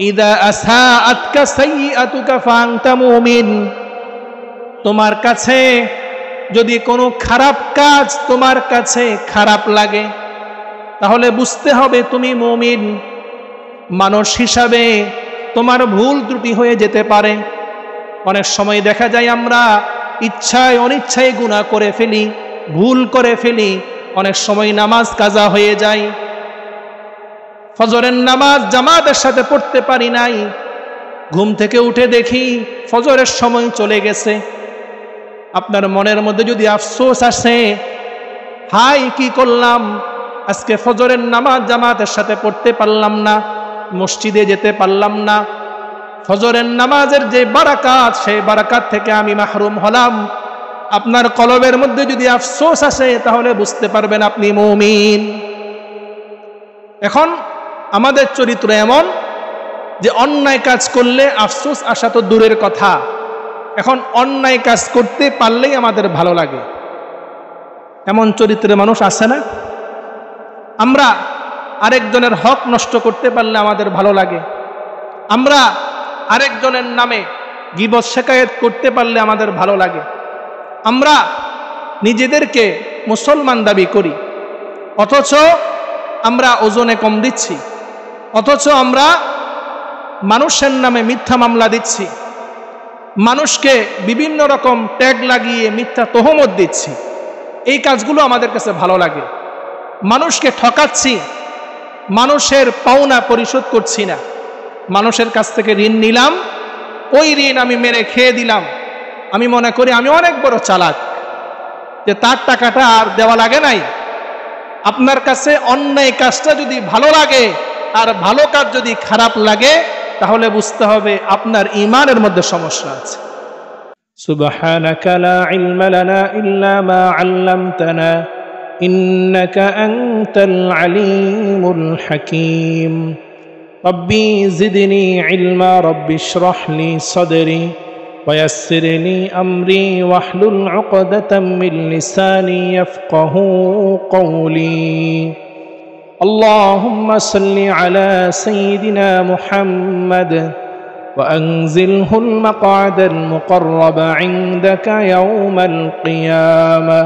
ইদা আসাআতকা সাইয়্যাতুকা ফাআনতা মুমিন, তোমার কাছে যদি কোনো খারাপ কাজ তোমার কাছে খারাপ লাগে তাহলে বুঝতে হবে তুমি মুমিন। মানুষ হিসাবে তোমার ভুল ত্রুটি হয়ে যেতে পারে। অনেক সময় দেখা যায় আমরা ইচ্ছায় অনিচ্ছায় গুনাহ করে ফেলি, ভুল করে ফেলি। অনেক সময় নামাজ কাজা হয়ে যায়, ফজরের নামাজ জামাতের সাথে পড়তে পারি নাই, ঘুম থেকে উঠে দেখি ফজরের সময় চলে গেছে। আপনার মনের মধ্যে যদি আফসোস আসে, হাই কি করলাম, আজকে ফজরের নামাজ জামাতের সাথে পড়তে পারলাম না, মসজিদে যেতে পারলাম না, ফজরের নামাজের যে বারাকাত সেই বারাকাত থেকে আমি মাহরুম হলাম। আপনার কলবের মধ্যে যদি আফসোস আসে তাহলে বুঝতে পারবেন আপনি মুমিন। এখন আমাদের চরিত্র এমন যে অন্যায় কাজ করলে আফসোস আসা তো দূরের কথা, এখন অন্যায় কাজ করতে পারলেই আমাদের ভালো লাগে। এমন চরিত্রের মানুষ আছে না? আমরা আরেকজনের হক নষ্ট করতে পারলে আমাদের ভালো লাগে, আমরা আরেকজনের নামে গীবত শিকায়েত করতে পারলে আমাদের ভালো লাগে। আমরা নিজেদেরকে মুসলমান দাবি করি, অথচ আমরা ওজনে কম দিচ্ছি, অথচ আমরা মানুষের নামে মিথ্যা মামলা দিচ্ছি, মানুষকে বিভিন্ন রকম ট্যাগ লাগিয়ে মিথ্যা তোহমত দিচ্ছি। এই কাজগুলো আমাদের কাছে ভালো লাগে। মানুষকে ঠকাচ্ছি, মানুষের পাওনা পরিশোধ করছি না, মানুষের কাছ থেকে ঋণ নিলাম, ওই ঋণ আমি মেরে খেয়ে দিলাম। আমি মনে করি আমি অনেক বড় চালাক, যে তার টাকাটা আর দেওয়া লাগে নাই। আপনার কাছে অন্যায় কাজটা যদি ভালো লাগে আর ভালো কাজ যদি খারাপ লাগে তাহলে বুঝতে হবে আপনার ঈমানের মধ্যে সমস্যা আছে। সুবহানাকা লা ইলমা লানা ইল্লা মা আল্লামতানা ইন্নাকা আনতাল আলিমুল হাকীম। রব্বি জিদনি ইলমা রব্বি ইশরাহ লি সাদরি ويسر لي أمري واحلل عقدة من لساني يفقه قولي. اللهم صل على سيدنا محمد وأنزله المقعد المقرب عندك يوم القيامة.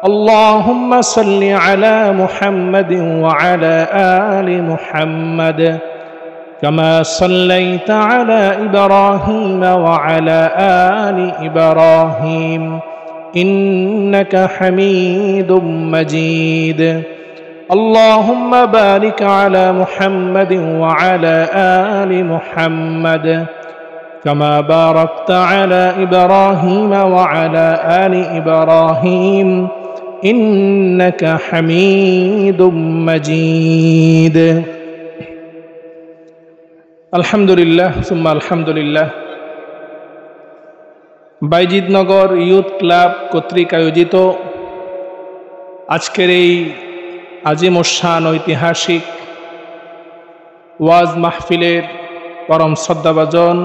اللهم صل على محمد وعلى آل محمد كما صليت على إبراهيم وعلى آل إبراهيم إنك حميد مجيد. اللهم بارك على محمد وعلى آل محمد كما باركت على إبراهيم وعلى آل إبراهيم إنك حميد مجيد. আলহামদুলিল্লাহ সুম্মা আলহামদুলিল্লাহ। বাইজিদনগর ইয়ুথ ক্লাব কর্তৃক আয়োজিত আজকের এই আজিমুশান ঐতিহাসিক ওয়াজ মাহফিলের পরম শ্রদ্ধাভাজন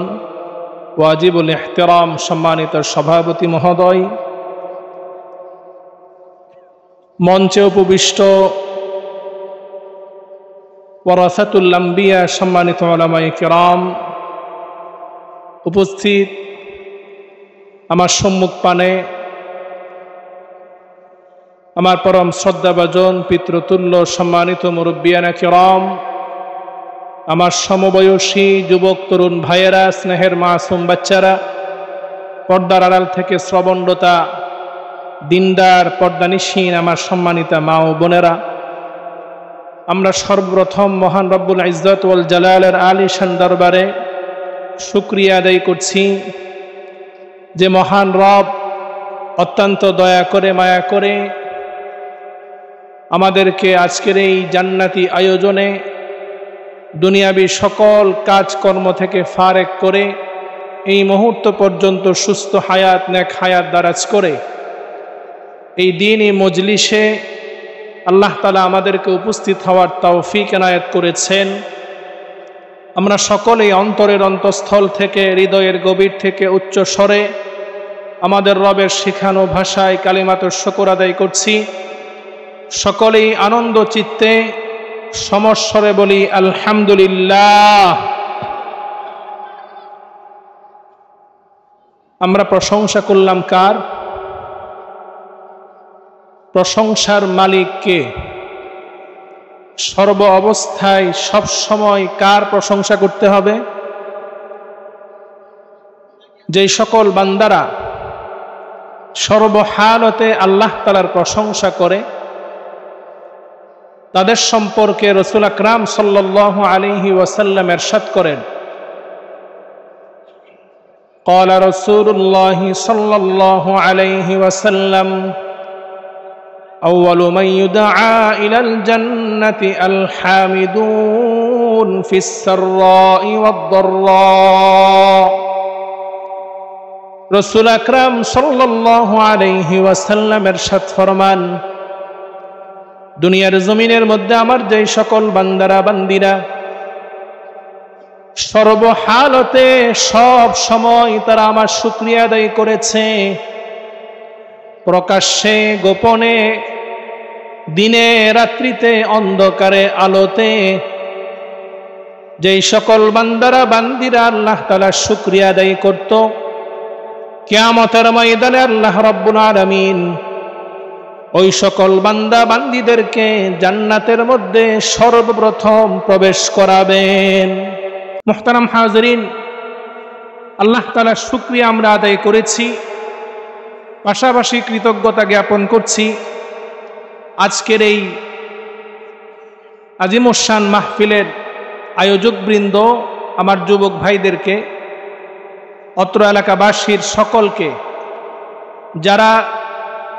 ওয়াজিবুল ইহতিরাম সম্মানিত সভাপতি মহোদয়, মঞ্চে উপবিষ্ট ওয়ারাসাতুল আম্বিয়া সম্মানিত উলামায়ে কিরাম, উপস্থিত আমার সম্মুখ পানে আমার পরম শ্রদ্ধাভাজন পিতৃতুল্য সম্মানিত মুরব্বিয়ানা কিরাম, আমার সমবয়সী যুবক তরুণ ভাইয়েরা, স্নেহের মাসুম বাচ্চারা, পর্দার আড়াল থেকে শ্রবণরতা দিনদার পর্দানিশীন আমার সম্মানিতা মা ও বোনেরা, আমরা সর্বপ্রথম মহান রব্বুল ইজ্জত ওয়াল জালালের আলিশান দরবারে শুকরিয়া আদায় করছি যে মহান রব অত্যন্ত দয়া করে মায়া করে আমাদেরকে আজকের এই জান্নাতি আয়োজনে দুনিয়াবি সকল কাজকর্ম থেকে ফারেক করে এই মুহূর্ত পর্যন্ত সুস্থ হায়াত নেক হায়াত দারাজ করে এই দ্বীনি মজলিসে আল্লাহ তাআলা আমাদেরকে উপস্থিত হওয়ার তৌফিক এনায়েত করেছেন। আমরা সকলেই অন্তরের অন্তঃস্থল থেকে হৃদয়ের গভীর থেকে উচ্চ স্বরে আমাদের রবের শিখানো ভাষায় কালিমাতুশ শুকর আদায় করছি। সকলেই আনন্দ চিত্তে সমস্বরে বলি আলহামদুলিল্লাহ। আমরা প্রশংসা করলাম কার? প্রশংসার মালিক কে? সর্ব অবস্থায় সব সময় কার প্রশংসা করতে হবে? যেই সকল বান্দারা সর্বহালতে আল্লাহ তাআলার প্রশংসা করে, তাদের সম্পর্কে রাসূল আকরাম সাল্লাল্লাহু আলাইহি ওয়াসাল্লাম ইরশাদ করেন, قال رسول الله صلى الله عليه وسلم أول من يدعى إلى الجنة الحامدون في السراء والضراء। রাসূল আকরাম সাল্লাল্লাহু আলাইহি ওয়াসাল্লাম ইরশাদ ফরমান, দুনিয়ার জমিনের মধ্যে আমার যেই সকল বান্দারা বান্দিরা সর্বহালতে সব সময় তারা আমার শুকরিয়া আদায় করেছে, প্রকাশ্যে গোপনে, দিনে রাত্রিতে, অন্ধকারে আলোতে, যেই সকল বান্দারা বান্দিরা আল্লাহ তাআলার শুকরিয়া আদায় করত, কিয়ামতের ময়দানে আল্লাহ রাব্বুল আলামিন ওই সকল বান্দা বান্দীদেরকে জান্নাতের মধ্যে সর্বপ্রথম প্রবেশ করাবেন। মুহতারাম হাজিরিন, আল্লাহ তাআলার শুকরিয়া আমরা আদায় করেছি, পাশাপাশি কৃতজ্ঞতা জ্ঞাপন করছি আজকের এই আজিমুশান মাহফিলের আয়োজকবৃন্দ, আমার যুবক ভাইদেরকে, অত্র এলাকাবাসীর সকলকে, যারা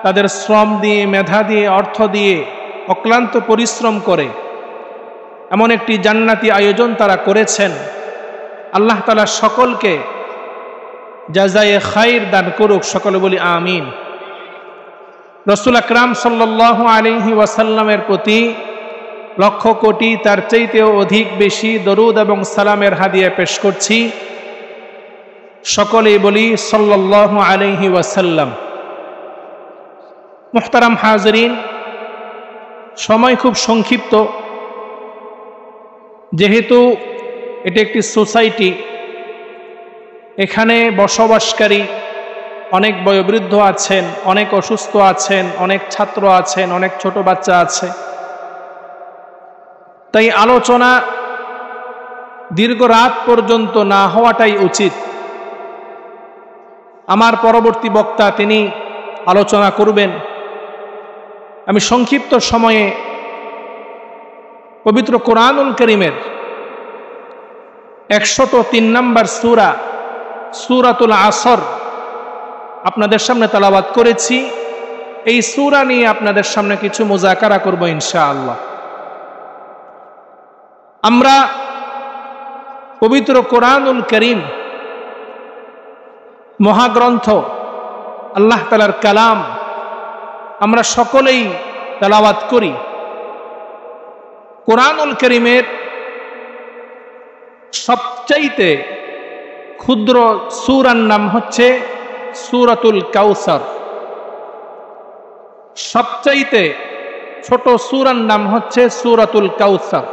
তাদের শ্রম দিয়ে, মেধা দিয়ে, অর্থ দিয়ে অক্লান্ত পরিশ্রম করে এমন একটি জান্নাতি আয়োজন তারা করেছেন। আল্লাহ তাআলা সকলকে জাযায়ে খায়র দান করুক, সকলে বলি আমিন। রাসূল আকরাম সাল্লাল্লাহু আলাইহি ওয়াসাল্লামের প্রতি লক্ষ কোটি, তার চাইতেও অধিক বেশি দরুদ এবং সালামের হাদিয়া পেশ করছি। সকলেই বলি সাল্লাল্লাহু আলাইহি ওয়াসাল্লাম। মুহতারাম হাজিরিন, সময় খুব সংক্ষিপ্ত, যেহেতু এটি একটি সোসাইটি, এখানে বসবাসকারী অনেক বয়োবৃদ্ধ আছেন, অনেক অসুস্থ আছেন, অনেক ছাত্র আছেন, অনেক ছোট বাচ্চা আছে। তাই আলোচনা দীর্ঘ রাত পর্যন্ত না হওয়াটাই উচিত। আমার পরবর্তী বক্তা তিনি আলোচনা করবেন। আমি সংক্ষিপ্ত সময়ে পবিত্র কোরআনুল কারীমের 103 নম্বর সূরা, সূরাতুল আসর আপনাদের সামনে তেলাওয়াত করেছি। এই সূরা নিয়ে আপনাদের সামনে কিছু মুযাকারা করব ইনশাআল্লাহ। আমরা পবিত্র কোরআনুল কারীম মহাগ্রন্থ, আল্লাহ তাআলার কালাম আমরা সকলেই তেলাওয়াত করি। কোরআনুল কারীমের সবচাইতে ক্ষুদ্র সূরার নাম হচ্ছে সূরাতুল কাউসার। সবচাইতে ছোট সূরার নাম হচ্ছে সূরাতুল কাউসার,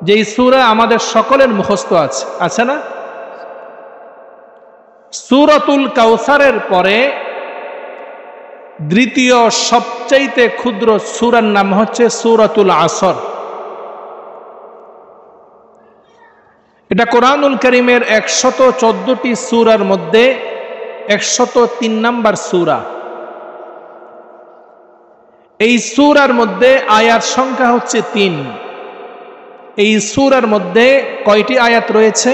যেই সূরা আমাদের সকলের মুখস্থ আছে, আছে না? সূরাতুল কাউসারের পরে দ্বিতীয় সবচাইতে ক্ষুদ্র সূরার নাম হচ্ছে সূরাতুল আসর। এটা কোরআনুল কারীমের 114টি সূরার মধ্যে 103 নম্বর সূরা। এই সূরার মধ্যে আয়াত সংখ্যা হচ্ছে 3। এই সূরার মধ্যে কয়টি আয়াত রয়েছে?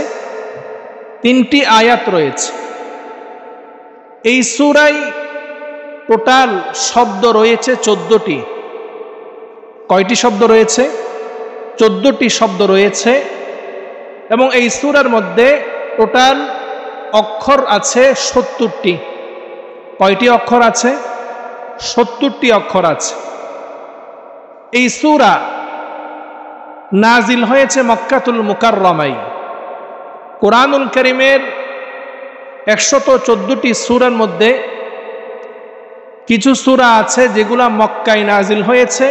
3টি আয়াত রয়েছে। এই সূরায় টোটাল শব্দ রয়েছে 14টি। কয়টি শব্দ রয়েছে? 14টি শব্দ রয়েছে। এবং এই সূরার মধ্যে টোটাল অক্ষর আছে 70টি। কয়টি অক্ষর আছে? 70টি অক্ষর আছে। এই সূরা নাজিল হয়েছে মক্কাতুল মুকাররমায়। কোরআনুল কারীমের 114টি সূরার মধ্যে কিছু সূরা আছে যেগুলা মক্কায় নাজিল হয়েছে,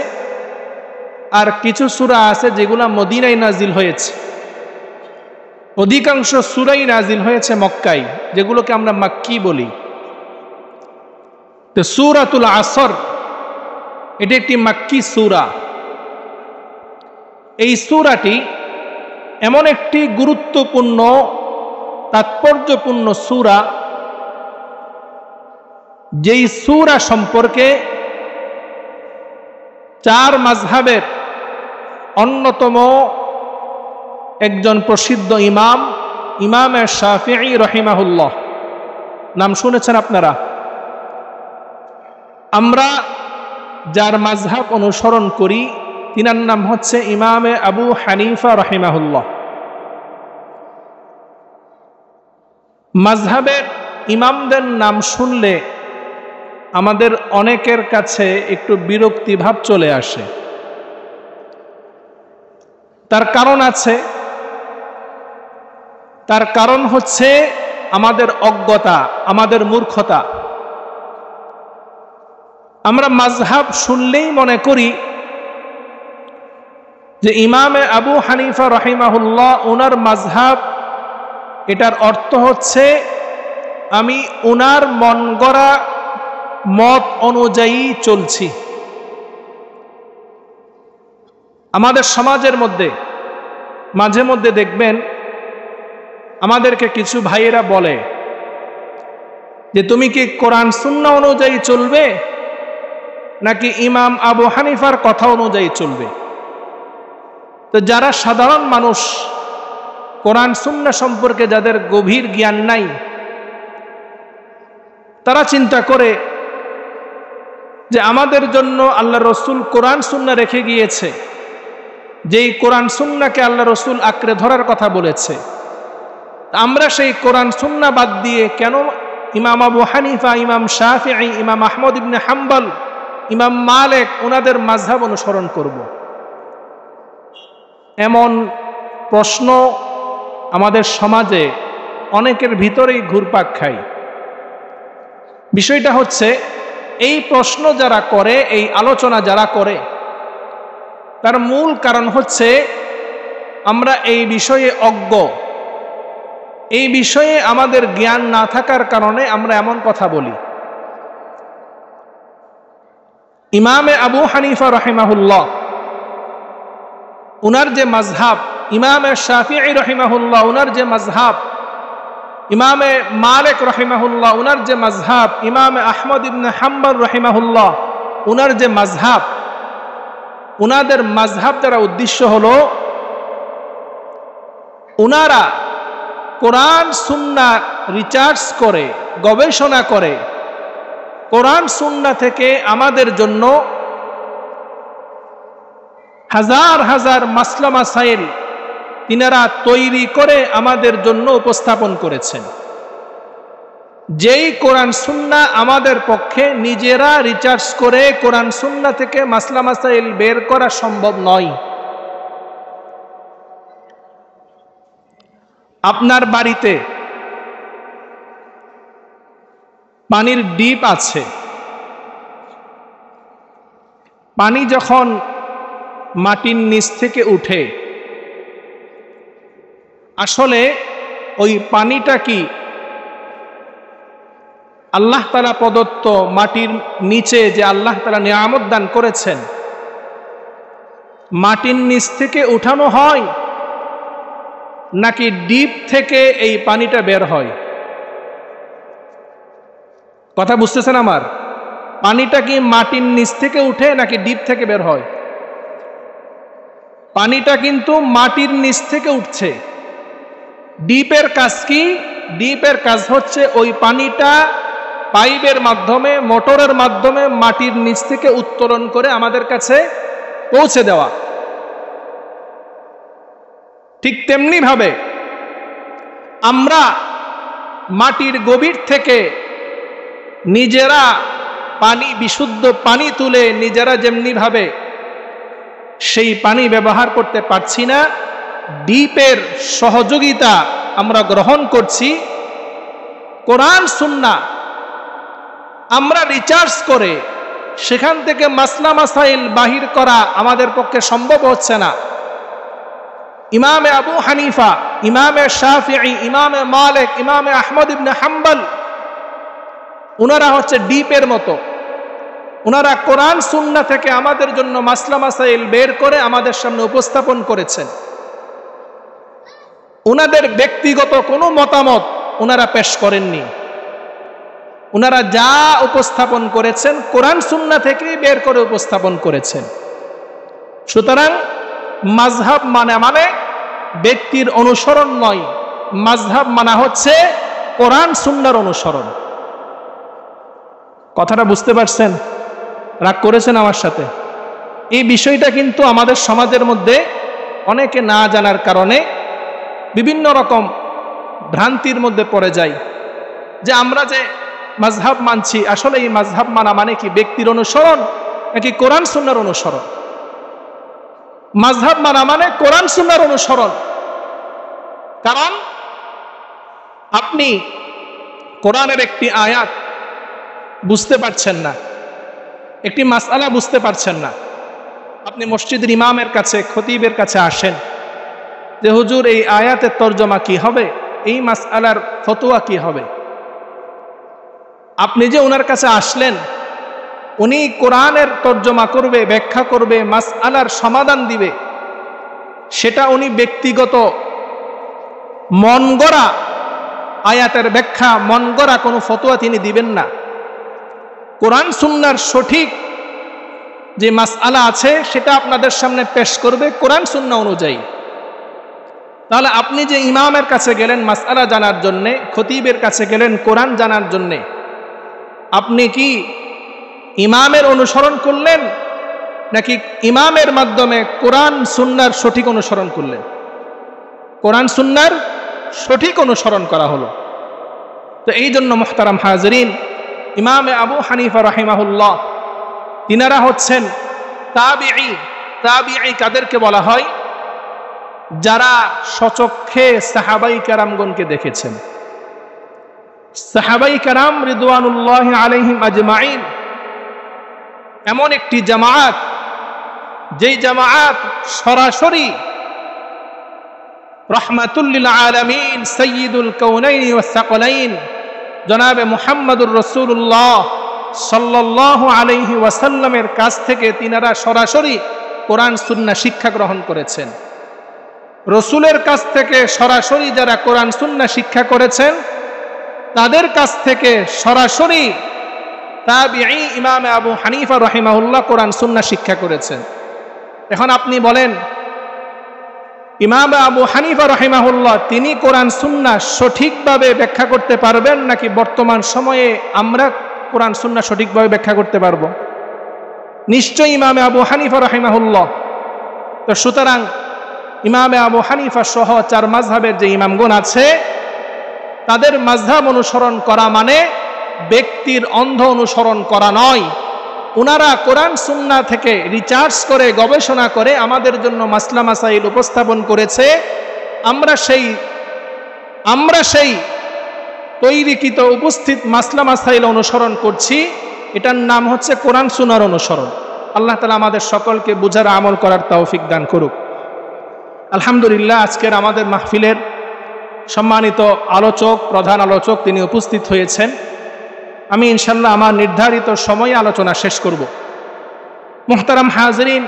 আর কিছু সূরা আছে যেগুলা মদিনায় নাজিল হয়েছে। অধিকাংশ সূরাই নাজিল হয়েছে মক্কায়, যেগুলোকে আমরা মাক্কি বলি। তো সূরাতুল আসর এটি একটি মাক্কি সূরা। এই সূরাটি এমন একটি গুরুত্বপূর্ণ তাৎপর্যপূর্ণ সূরা, যেই সূরা সম্পর্কে চার মাযহাবের অন্যতম একজন প্রসিদ্ধ ইমাম শাফিঈ রাহিমাহুল্লাহ নাম শুনেছেন আপনারা। আমরা যার মাযহাব অনুসরণ করি তিনার নাম হচ্ছে ইমামে আবু হানিফা রাহিমাহুল্লাহ। মাযহাবের ইমামদের নাম শুনলে আমাদের অনেকের কাছে একটু বিরক্তি ভাব চলে আসে। তার কারণ আছে, তার কারণ হচ্ছে আমাদের অজ্ঞতা, আমাদের মূর্খতা। আমরা মাযহাব শুনলেই মনে করি যে ইমামে আবু হানিফা রাহিমাহুল্লাহ ওনার মাযহাব, এটার অর্থ হচ্ছে আমি ওনার মন গড়া মত অনুযায়ী চলছি। আমাদের সমাজের মধ্যে মাঝে মধ্যে দেখবেন আমাদেরকে কিছু ভাইয়েরা বলে যে তুমি কি কোরআন সুন্নাহ অনুযায়ী চলবে নাকি ইমাম আবু হানিফার কথা অনুযায়ী চলবে? তো যারা সাধারণ মানুষ, কোরআন সুন্নাহ সম্পর্কে যাদের গভীর জ্ঞান নাই, তারা চিন্তা করে যে আমাদের জন্য আল্লাহ রসুল কোরআন সুন্নাহ রেখে গিয়েছে, যেই কোরআন সুন্নাহকে আল্লাহ রসুল আঁকড়ে ধরার কথা বলেছে, আমরা সেই কোরআন সুন্নাহ বাদ দিয়ে কেন ইমাম আবু হানিফা, ইমাম শাফিঈ, ইমাম আহমদ ইবনে হাম্বল, ইমাম মালিক ওনাদের মাযহাব অনুসরণ করব? এমন প্রশ্ন আমাদের সমাজে অনেকের ভিতরেই ঘুরপাক খায়। বিষয়টা হচ্ছে, এই প্রশ্ন যারা করে, এই আলোচনা যারা করে, তার মূল কারণ হচ্ছে আমরা এই বিষয়ে অজ্ঞ। এই বিষয়ে আমাদের জ্ঞান না থাকার কারণে আমরা এমন কথা বলি। ইমামে আবু হানিফা রাহিমাহুল্লাহ উনার যে মাযহাব, ইমামে শাফিঈ রাহিমাহুল্লাহ উনার যে মাযহাব, ইমামে মালিক রাহিমাহুল্লাহ উনার যে মাযহাব, ইমামে আহমদ ইবনে হাম্বল রাহিমাহুল্লাহ উনার যে মাযহাব, উনাদের মাযহাব দ্বারা উদ্দেশ্য হলো উনারা কোরআন সুন্নাহ রিসার্চ করে, গবেষণা করে, কোরআন সুন্নাহ থেকে আমাদের জন্য হাজার হাজার মাসলা মাসাইল তিনারা তৈরি করে আমাদের জন্য উপস্থাপন করেছেন। যেই কোরআন সুন্নাহ আমাদের পক্ষে নিজেরা রিসার্চ করে কোরআন সুন্নাহ থেকে মাসলা মাসাইল বের করা সম্ভব নয়। আপনার বাড়িতে পানির ডিপ আছে, পানি যখন মাটির নিচ থেকে উঠে, আসলে ওই পানিটা কি আল্লাহ তাআলা প্রদত্ত মাটির নিচে যে আল্লাহ তাআলা নিয়ামত দান করেছেন, মাটির নিচ থেকে উঠানো হয় নাকি ডিপ থেকে এই পানিটা বের হয়? কথা বুঝতেছেন আমার? পানিটা কি মাটির নিচ থেকে উঠে নাকি ডিপ থেকে বের হয়? পানিটা কিন্তু মাটির নিচ থেকে উঠছে। ডিপের কাজ কি? ডিপের কাজ হচ্ছে ওই পানিটা পাইপের মাধ্যমে, মোটরের মাধ্যমে মাটির নিচ থেকে উত্তোলন করে আমাদের কাছে পৌঁছে দেওয়া। ঠিক তেমনি ভাবে আমরা মাটির গভীর থেকে নিজেরা পানি, বিশুদ্ধ পানি তুলে নিজেরা যেমনি ভাবে সেই পানি ব্যবহার করতে পারছি না, ডিপের সহযোগিতা আমরা গ্রহণ করছি। কোরআন সুন্নাহ আমরা রিসার্চ করে সেখান থেকে মাসলা মাসাইল বাহির করা আমাদের পক্ষে সম্ভব হচ্ছে না। ইমামে আবু হানিফা, ইমামে শাফিঈ, ইমামে মালিক, ইমামে আহমদ ইবনে হাম্বল, ওনারা হচ্ছে ডিপের মতো। ওনারা কোরআন সুন্নাহ থেকে আমাদের জন্য মাসলা মাসাইল বের করে আমাদের সামনে উপস্থাপন করেছেন। ওনাদের ব্যক্তিগত কোনো মতামত ওনারা পেশ করেননি। ওনারা যা উপস্থাপন করেছেন কোরআন সুন্নাহ থেকেই বের করে উপস্থাপন করেছেন। সুতরাং মাযহাব মানে ব্যক্তির অনুসরণ নয়, মাযহাব মানা হচ্ছে কোরআন সুন্নাহর অনুসরণ। কথাটা বুঝতে পারছেন? রাগ করেছেন আমার সাথে? এই বিষয়টা কিন্তু আমাদের সমাজের মধ্যে অনেকে না জানার কারণে বিভিন্ন রকম ভ্রান্তির মধ্যে পড়ে যায়, যে আমরা যে মাযহাব মানছি, আসলে এই মাযহাব মানা মানে কি ব্যক্তির অনুসরণ নাকি কোরআন সুন্নাহর অনুসরণ? মাযহাব মানা মানে কোরআন সুন্নাহর অনুসরণ। কারণ আপনি কোরআনের একটি আয়াত বুঝতে পারছেন না, একটি মাসআলা বুঝতে পারছেন না, আপনি মসজিদের ইমামের কাছে, খতিবের কাছে আসেন যে হুজুর এই আয়াতের তরজমা কি হবে, এই মাসআলার ফতোয়া কি হবে। আপনি যে ওনার কাছে আসলেন, উনি কোরআনের তরজমা করবে, ব্যাখ্যা করবে, মাসআলার সমাধান দিবে, সেটা উনি ব্যক্তিগত মন গড়া আয়াতের ব্যাখ্যা, মন গড়া কোনো ফতোয়া তিনি দিবেন না। কোরআন সুন্নাহর সঠিক যে মাসআলা আছে সেটা আপনাদের সামনে পেশ করবে কোরআন সুন্নাহ অনুযায়ী। তাহলে আপনি যে ইমামের কাছে গেলেন মাসআলা জানার জন্যে, খতিবের কাছে গেলেন কোরআন জানার জন্যে, আপনি কি ইমামের অনুসরণ করলেন নাকি ইমামের মাধ্যমে কোরআন সুন্নাহর সঠিক অনুসরণ করলেন? কোরআন সুন্নাহর সঠিক অনুসরণ করা হলো। তো এই জন্য মুহতারাম হাজরিন, ইমামে আবু হানিফা রাহিমাহুল্লাহ তিনারা হচ্ছেন তাবিঈ। তাবিঈ কাদেরকে বলা হয়? যারা স্বচক্ষে সাহাবাই কেরামগণকে দেখেছেন। সাহাবাই কেরাম রিদওয়ানুল্লাহি আলাইহিম আজমাইন এমন একটি জামাআত, যেই জামাআত সরাসরি রাহমাতুল লিল আলামিন সাইয়্যিদুল কাউনাইন ওয়াস সাকলাইন জনাবে মুহাম্মদুর রাসূলুল্লাহ সাল্লাল্লাহু আলাইহি ওয়াসাল্লামের কাছ থেকে তিনারা সরাসরি কোরআন সুন্নাহ শিক্ষা গ্রহণ করেছেন। রসুলের কাছ থেকে সরাসরি যারা কোরআন সুন্নাহ শিক্ষা করেছেন, তাদের কাছ থেকে সরাসরি তাবিঈ ইমামে আবু হানিফা রাহিমাহুল্লাহ কোরআন সুন্নাহ শিক্ষা করেছেন। এখন আপনি বলেন, ইমাম আবু হানিফা রাহিমাহুল্লাহ তিনি কোরআন সুন্নাহ সঠিকভাবে ব্যাখ্যা করতে পারবেন নাকি বর্তমান সময়ে আমরা কোরআন সুন্নাহ সঠিকভাবে ব্যাখ্যা করতে পারবো? নিশ্চয়ই ইমামে আবু হানিফা রাহিমাহুল্লাহ। তো সুতরাং ইমামে আবু হানিফা সহ চার মাযহাবের যে ইমামগণ আছে, তাদের মাযহাব অনুসরণ করা মানে ব্যক্তির অন্ধ অনুসরণ করা নয়। ওনারা কোরআন সুন্নাহ থেকে রিসার্চ করে, গবেষণা করে আমাদের জন্য মাসলা মাসাইল উপস্থাপন করেছে। আমরা সেই তৈরিকৃত উপস্থিত মাসলা মাসাইল অনুসরণ করছি। এটার নাম হচ্ছে কোরআন সুন্নাহর অনুসরণ। আল্লাহ তাআলা আমাদের সকলকে বুঝার, আমল করার তৌফিক দান করুক। আলহামদুলিল্লাহ, আজকের আমাদের মাহফিলের সম্মানিত আলোচক, প্রধান আলোচক তিনি উপস্থিত হয়েছেন। আমি ইনশাল্লাহ আমার নির্ধারিত সময়ে আলোচনা শেষ করব। মুহতারাম হাজরিন,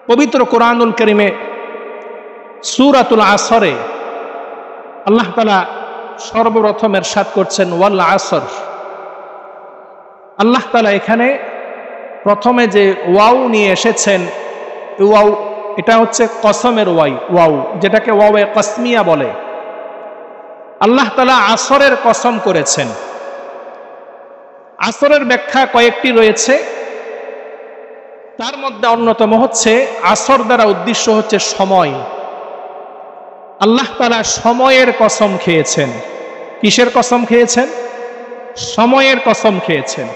পবিত্র কোরআনুল কারীমে সূরাতুল আসরে আল্লাহ তাআলা সর্বপ্রথম ইরশাদ করছেন ওয়াল আসর। আল্লাহ তাআলা এখানে প্রথমে যে ওয়াও নিয়ে এসেছেন, ওয়াও এটা হচ্ছে কসমের ওয়াও, যেটাকে ওয়াওয়ে কসমিয়া বলে। আল্লাহ তাআলা আসরের কসম করেছেন। আসরের ব্যাখ্যা কয়েকটি রয়েছে, তার মধ্যে অন্যতম হচ্ছে আসর দ্বারা উদ্দেশ্য হচ্ছে সময়। আল্লাহ তাআলা সময়ের কসম খেয়েছেন। কিসের কসম খেয়েছেন? সময়ের কসম খেয়েছেন।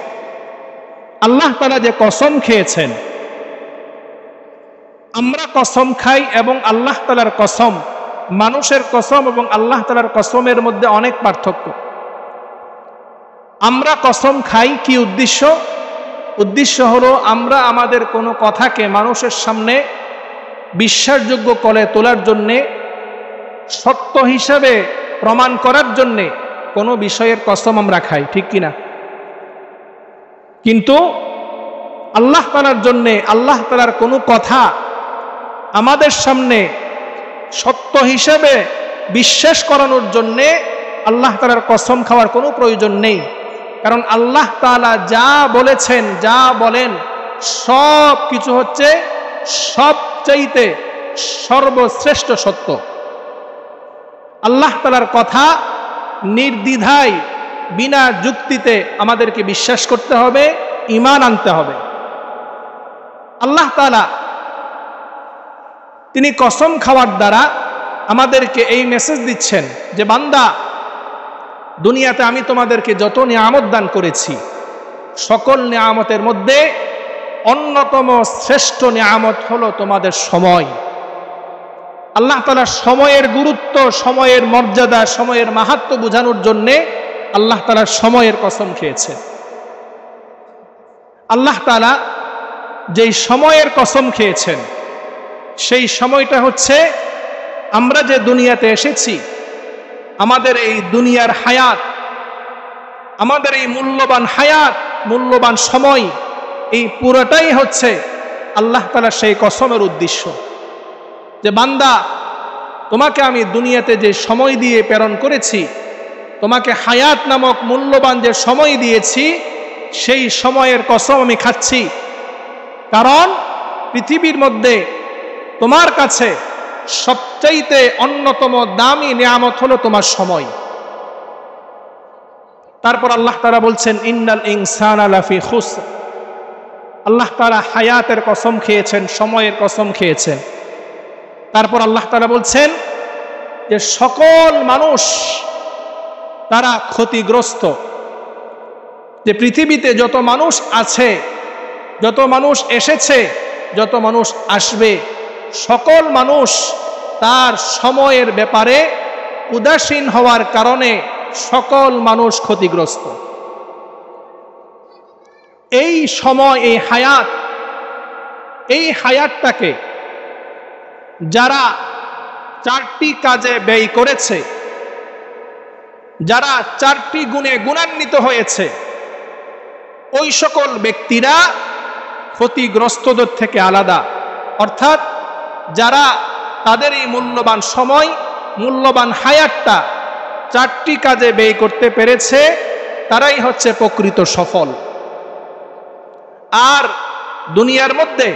আল্লাহ তাআলা যে কসম খেয়েছেন, আমরা কসম খাই এবং আল্লাহ তাআলার কসম, মানুষের কসম এবং আল্লাহ তাআলার কসমের মধ্যে অনেক পার্থক্য। আমরা কসম খাই কি উদ্দেশ্য? উদ্দেশ্য হলো আমরা আমাদের কোনো কথাকে মানুষের সামনে বিশ্বাসযোগ্য করে তোলার জন্যে, সত্য হিসাবে প্রমাণ করার জন্যে কোনো বিষয়ের কসম আমরা খাই, ঠিক কিনা? কিন্তু আল্লাহ তাআলার জন্যে, আল্লাহ তাআলার কোনো কথা আমাদের সামনে সত্য হিসেবে বিশ্বাস করানোর জন্যে আল্লাহ তাআলার কসম খাওয়ার কোনো প্রয়োজন নেই। কারণ আল্লাহ তাআলা যা বলেছেন, যা বলেন, সব কিছু হচ্ছে সবচাইতে সর্বশ্রেষ্ঠ সত্য। আল্লাহ তাআলার কথা নির্দ্বিধায় বিনা যুক্তিতে আমাদেরকে বিশ্বাস করতে হবে, ঈমান আনতে হবে। আল্লাহ তাআলা তিনি কসম খাওয়ার দ্বারা আমাদেরকে এই মেসেজ দিচ্ছেন যে বান্দা, দুনিয়াতে আমি তোমাদেরকে যত নিয়ামত দান করেছি, সকল নিয়ামতের মধ্যে অন্যতম শ্রেষ্ঠ নিয়ামত হলো তোমাদের সময়। আল্লাহ তাআলা সময়ের গুরুত্ব, সময়ের মর্যাদা, সময়ের মাহাত্ম্য বোঝানোর জন্যে আল্লাহ তাআলা সময়ের কসম খেয়েছেন। আল্লাহ তাআলা যেই সময়ের কসম খেয়েছেন, সেই সময়টা হচ্ছে আমরা যে দুনিয়াতে এসেছি, আমাদের এই দুনিয়ার হায়াত, আমাদের এই মূল্যবান হায়াত, মূল্যবান সময়, এই পুরোটাই হচ্ছে আল্লাহ তাআলার সেই কসমের উদ্দেশ্য যে বান্দা, তোমাকে আমি দুনিয়াতে যে সময় দিয়ে প্রেরণ করেছি, তোমাকে হায়াত নামক মূল্যবান যে সময় দিয়েছি, সেই সময়ের কসম আমি খাচ্ছি। কারণ পৃথিবীর মধ্যে তোমার কাছে সবচাইতে অন্যতম দামি নিয়ামত হলো তোমার সময়। তারপর আল্লাহ তাআলা বলছেন ইন্নাল ইনসানা লাফি খুসর। আল্লাহ তাআলা হায়াতের কসম খেয়েছেন, সময়ের কসম খেয়েছেন। তারপর আল্লাহ তাআলা বলছেন যে সকল মানুষ তারা ক্ষতিগ্রস্ত। যে পৃথিবীতে যত মানুষ আছে, যত মানুষ এসেছে, যত মানুষ আসবে, সকল মানুষ তার সময়ের ব্যাপারে উদাসীন হওয়ার কারণে সকল মানুষ ক্ষতিগ্রস্ত। এই সময়, এই হায়াতটাকে যারা চারটি কাজে ব্যয় করেছে, যারা চারটি গুণে গুণান্বিত হয়েছে, ওই সকল ব্যক্তিরা ক্ষতিগ্রস্তদের থেকে আলাদা। অর্থাৎ যারা তাদের এই মূল্যবান সময়, মূল্যবান হায়াতটা চারটি কাজে ব্যয় করতে পেরেছে, তারাই হচ্ছে প্রকৃত সফল। আর দুনিয়ার মধ্যে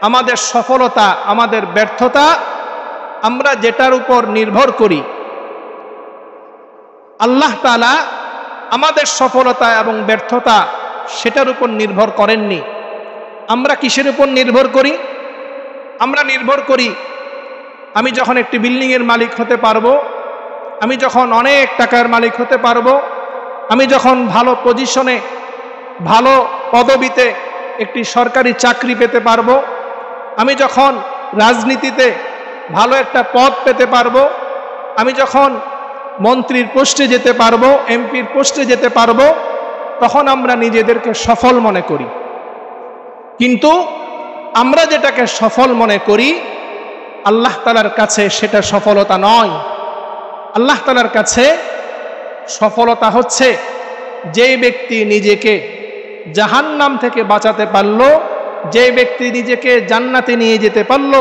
আমাদের সফলতা, আমাদের ব্যর্থতা, আমরা যেটার উপর নির্ভর করি, আল্লাহ তাআলা আমাদের সফলতা এবং ব্যর্থতা সেটার উপর নির্ভর করেননি। আমরা কিসের উপর নির্ভর করি? আমরা নির্ভর করি আমি যখন একটি বিল্ডিংয়ের মালিক হতে পারবো, আমি যখন অনেক টাকার মালিক হতে পারবো, আমি যখন ভালো পজিশনে, ভালো পদবিতে একটি সরকারি চাকরি পেতে পারবো, আমি যখন রাজনীতিতে ভালো একটা পদ পেতে পারবো, আমি যখন মন্ত্রীর পোস্টে যেতে পারবো, এমপির পোস্টে যেতে পারবো, তখন আমরা নিজেদেরকে সফল মনে করি। কিন্তু আমরা যেটাকে সফল মনে করি, আল্লাহ তাআলার কাছে সেটা সফলতা নয়। আল্লাহ তাআলার কাছে সফলতা হচ্ছে যে ব্যক্তি নিজেকে জাহান্নাম থেকে বাঁচাতে পারলো, যে ব্যক্তি নিজেকে জান্নাতে নিয়ে যেতে পারলো,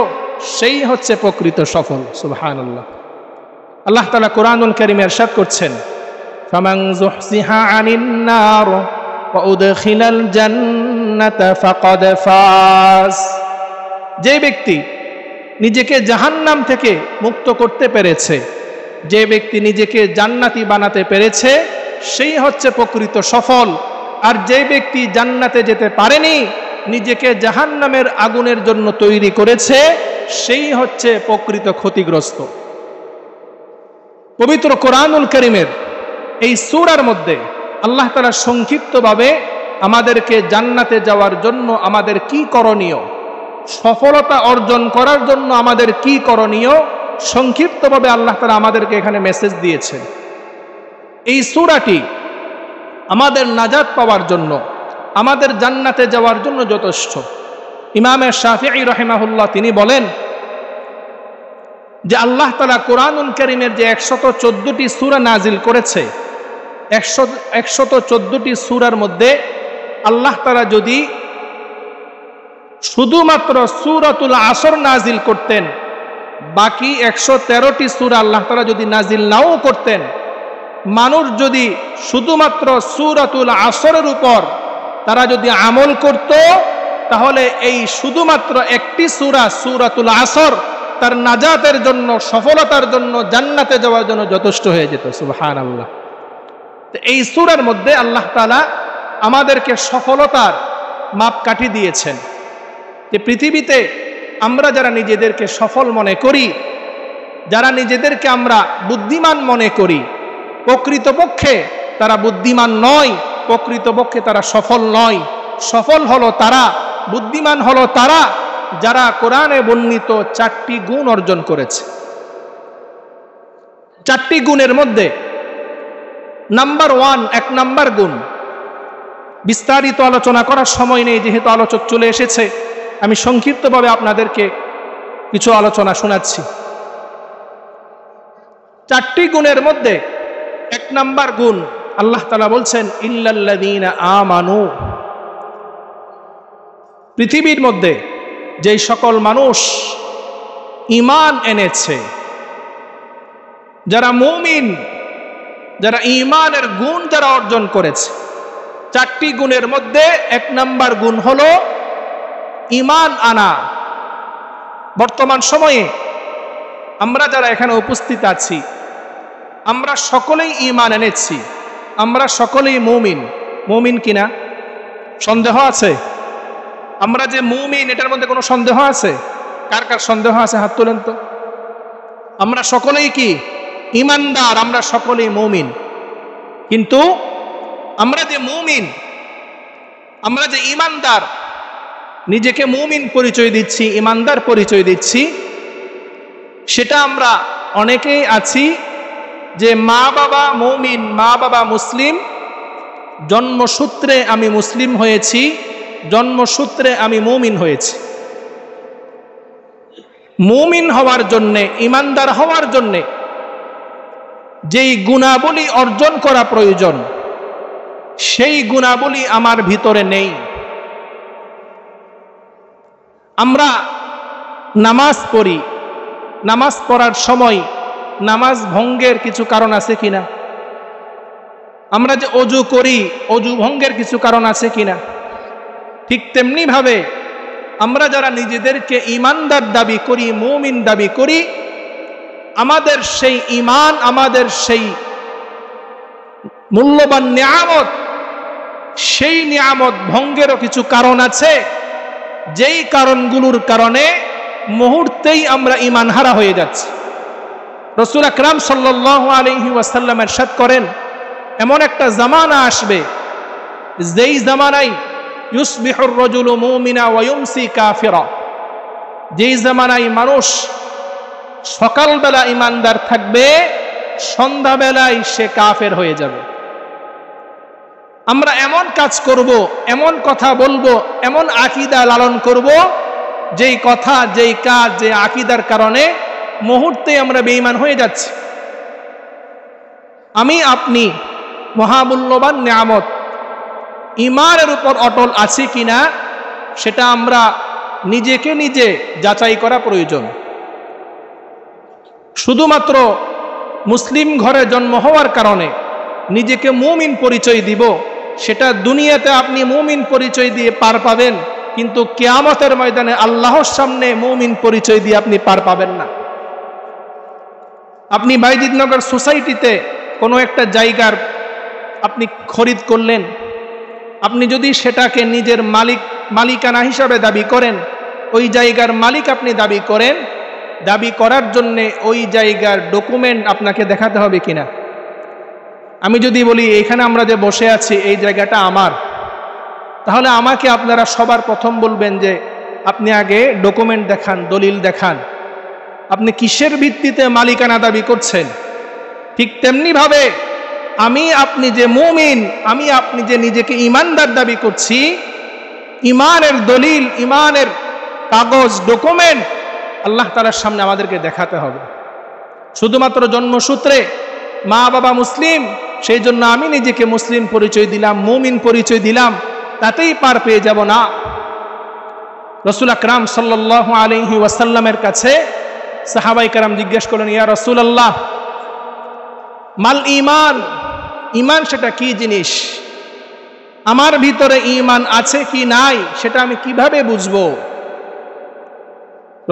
সেই হচ্ছে প্রকৃত সফল। সুবহানাল্লাহ। আল্লাহ তাআলা কোরআনুল কারীমে ইরশাদ করছেন, ফামান যুহসিহা আনিন নার ওয়া উদখিলাল জান্নাতা ফাকাদ ফাজ। যে ব্যক্তি নিজেকে জাহান্নাম থেকে মুক্ত করতে পেরেছে, যে ব্যক্তি নিজেকে জান্নাতি বানাতে পেরেছে, সেই হচ্ছে প্রকৃত সফল। আর যে ব্যক্তি জান্নাতে যেতে পারেনি, নিজেকে জাহান্নামের আগুনের জন্য তৈরি করেছে, সেই হচ্ছে প্রকৃত ক্ষতিগ্রস্ত। পবিত্র কোরআনুল কারীমের এই সূরার মধ্যে আল্লাহ তাআলা সংক্ষিপ্তভাবে আমাদেরকে জান্নাতে যাওয়ার জন্য আমাদের কি করণীয়, সফলতা অর্জন করার জন্য আমাদের কি করণীয়, সংক্ষিপ্তভাবে আল্লাহ তাআলা আমাদেরকে এখানে মেসেজ দিয়েছেন। এই সূরাটি আমাদের নাজাত পাওয়ার জন্য, আমাদের জান্নাতে যাওয়ার জন্য যথেষ্ট। ইমাম শাফিঈ রাহিমাহুল্লাহ তিনি বলেন, যে আল্লাহ তাআলা কোরআনুল কারীমের যে 114টি সূরা নাজিল করেছে, 114টি সূরার মধ্যে আল্লাহ তাআলা যদি শুধুমাত্র সূরাতুল আসর নাজিল করতেন, বাকি 113টি সূরা আল্লাহ তাআলা যদি নাজিল নাও করতেন, মানুষ যদি শুধুমাত্র সূরাতুল আসরের উপর তারা যদি আমল করত, তাহলে এই শুধুমাত্র একটি সূরা সূরাতুল আসর তার নাজাতের জন্য, সফলতার জন্য, জান্নাতে যাওয়ার জন্য যথেষ্ট হয়ে যেত। সুবহানাল্লাহ। তো এই সূরার মধ্যে আল্লাহ তাআলা আমাদেরকে সফলতার মাপকাঠি দিয়েছেন। যে পৃথিবীতে আমরা যারা নিজেদেরকে সফল মনে করি, যারা নিজেদেরকে আমরা বুদ্ধিমান মনে করি, প্রকৃতপক্ষে তারা বুদ্ধিমান নয়, প্রকৃতপক্ষে তারা সফল নয়। সফল হলো তারা, বুদ্ধিমান হলো তারা যারা কোরআনে বর্ণিত 4টি গুণ অর্জন করেছে। 4টি গুণের মধ্যে নাম্বার 1, 1 নাম্বার গুণ, বিস্তারিত আলোচনা করার সময় নেই যেহেতু আলোচক চলে এসেছে, আমি সংক্ষিপ্তভাবে আপনাদেরকে কিছু আলোচনা শোনাচ্ছি। 4টি গুণের মধ্যে 1 নাম্বার গুণ আল্লাহ তাআলা বলছেন ইল্লাল্লাযীনা আমানু। পৃথিবীর মধ্যে যেই সকল মানুষ ঈমান এনেছে, যারা মুমিন, যারা ঈমানের গুণ যারা অর্জন করেছে, 4টি গুণের মধ্যে 1 নাম্বার গুণ হলো ঈমান আনা। বর্তমান সময়ে আমরা যারা এখানে উপস্থিত আছি, আমরা সকলেই ঈমান এনেছি, আমরা সকলেই মুমিন। মুমিন কিনা সন্দেহ আছে? আমরা যে মুমিন এটার মধ্যে কোনো সন্দেহ আছে? কার কার সন্দেহ আছে হাত তোলেন তো। আমরা সকলেই কি ঈমানদার, আমরা সকলেই মুমিন। কিন্তু আমরা যে মুমিন, আমরা যে ঈমানদার, নিজেকে মুমিন পরিচয় দিচ্ছি, ঈমানদার পরিচয় দিচ্ছি, সেটা আমরা অনেকেই আছি যে মা বাবা মুমিন, মা বাবা মুসলিম, জন্মসূত্রে আমি মুসলিম হয়েছি, জন্মসূত্রে আমি মুমিন হয়েছি। মুমিন হওয়ার জন্যে, ঈমানদার হওয়ার জন্যে যেই গুণাবলী অর্জন করা প্রয়োজন, সেই গুণাবলী আমার ভিতরে নেই। আমরা নামাজ পড়ি, নামাজ পড়ার সময় নামাজ ভঙ্গের কিছু কারণ আছে কিনা? আমরা যে অজু করি, অজু ভঙ্গের কিছু কারণ আছে কিনা? ঠিক তেমনি ভাবে আমরা যারা নিজেদেরকে ঈমানদার দাবি করি, মুমিন দাবি করি, আমাদের সেই ঈমান, আমাদের সেই মূল্যবান নিয়ামত, সেই নিয়ামত ভঙ্গেরও কিছু কারণ আছে, যেই কারণগুলোর কারণে মুহূর্তেই আমরা ঈমান হারা হয়ে যাচ্ছি। রাসূল আকরাম সাল্লাল্লাহু আলাইহি ওয়াসাল্লাম ইরশাদ করেন, এমন একটা জামানা আসবে যেই জামানায় ইউসবিহুর রাজুলু মুমিনা ওয়া ইউমসি কাফিরা, যেই জামানায় মানুষ সকালবেলা ঈমানদার থাকবে, সন্ধ্যাবেলায় সে কাফের হয়ে যাবে। আমরা এমন কাজ করব, এমন কথা বলবো, এমন আকীদা লালন করব, যেই কথা, যেই কাজ, যে আকীদার কারণে মুহূর্তে আমরা বেঈমান হয়ে যাচ্ছি। আমি আপনি মহামূল্যবান নিয়ামত ঈমানের উপর অটল আছি কিনা সেটা আমরা নিজেকে নিজে যাচাই করা প্রয়োজন। শুধুমাত্র মুসলিম ঘরে জন্ম হওয়ার কারণে নিজেকে মুমিন পরিচয় দিব, সেটা দুনিয়াতে আপনি মুমিন পরিচয় দিয়ে পার পাবেন, কিন্তু কিয়ামতের ময়দানে আল্লাহর সামনে মুমিন পরিচয় দিয়ে আপনি পার পাবেন না। আপনি বাইজিদনগর সোসাইটিতে কোনো একটা জায়গার আপনি খরিদ করলেন, আপনি যদি সেটাকে নিজের মালিকানা হিসাবে দাবি করেন, ওই জায়গার মালিক আপনি দাবি করেন, দাবি করার জন্যে ওই জায়গার ডকুমেন্ট আপনাকে দেখাতে হবে কিনা? আমি যদি বলি এখানে আমরা যে বসে আছি এই জায়গাটা আমার, তাহলে আমাকে আপনারা সবার প্রথম বলবেন যে আপনি আগে ডকুমেন্ট দেখান, দলিল দেখান, আপনি কিসের ভিত্তিতে মালিকানা দাবি করছেন? ঠিক তেমনি ভাবে আমি আপনি যে মুমিন, আমি আপনি যে নিজেকে ঈমানদার দাবি করছি, ঈমানের দলিল, ঈমানের কাগজ, ডকুমেন্ট আল্লাহ তাআলার সামনে আমাদেরকে দেখাতে হবে। শুধুমাত্র জন্মসূত্রে মা বাবা মুসলিম, সেই জন্য আমি নিজেকে মুসলিম পরিচয় দিলাম, মুমিন পরিচয় দিলাম, তাতেই পার পেয়ে যাব না। রাসূল আকরাম সাল্লাল্লাহু আলাইহি ওয়াসাল্লামের কাছে সাহাবায়ে কেরাম জিজ্ঞেস করলেন, ইয়া রাসূলুল্লাহ, মাল ঈমান, ঈমান সেটা কি জিনিস? আমার ভিতরে ঈমান আছে কি নাই সেটা আমি কিভাবে বুঝবো?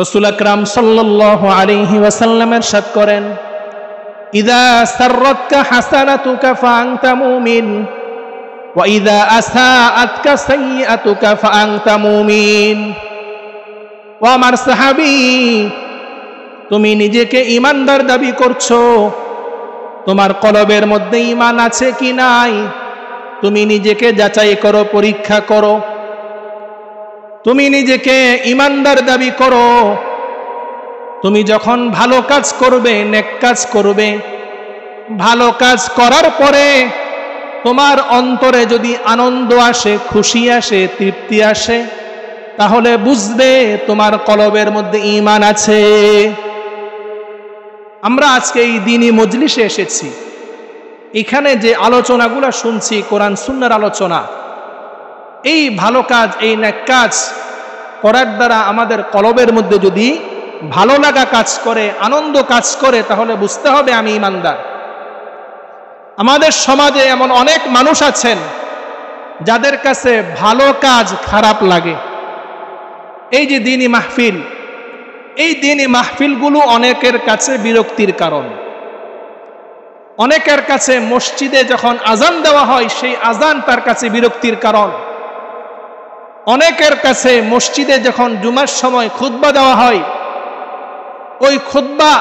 রাসূল আকরাম সাল্লাল্লাহু আলাইহি ওয়াসাল্লাম ইরশাদ করেন, ইযা সাররাতকা হাসানাতুকা ফাআনতা মুমিন ওয়া ইযা আসাআতকা সাইয়্যাতুকা ফাআনতা মুমিন। ও আমার সাহাবী, তুমি নিজেকে ঈমানদার দাবি করছো, তোমার কলবের মধ্যে ঈমান আছে কি নাই তুমি নিজেকে যাচাই করো, পরীক্ষা করো। তুমি নিজেকে ঈমানদার দাবি করো, তুমি যখন ভালো কাজ করবে, নেক কাজ করবে, ভালো কাজ করার পরে তোমার অন্তরে যদি আনন্দ আসে, খুশি আসে, তৃপ্তি আসে, তাহলে বুঝবে তোমার কলবের মধ্যে ঈমান আছে। আমরা আজকে এই দ্বীনি মজলিসে এসেছি, এখানে যে আলোচনাগুলো শুনছি কোরআন সুন্নাহর আলোচনা, এই ভালো কাজ, এই নেক কাজ করার দ্বারা আমাদের কলবের মধ্যে যদি ভালো লাগা কাজ করে, আনন্দ কাজ করে, তাহলে বুঝতে হবে আমি ঈমানদার। আমাদের সমাজে এমন অনেক মানুষ আছেন যাদের কাছে ভালো কাজ খারাপ লাগে। এই যে দ্বীনি মাহফিল, এই দ্বীনি মাহফিলগুলো অনেকের কাছে বিরক্তির কারণ। অনেকের কাছে মসজিদে যখন আজান দেওয়া হয় সেই আজান তার কাছে বিরক্তির কারণ। অনেকের কাছে মসজিদে যখন জুমার সময় খুতবা দেওয়া হয়, ওই খুতবা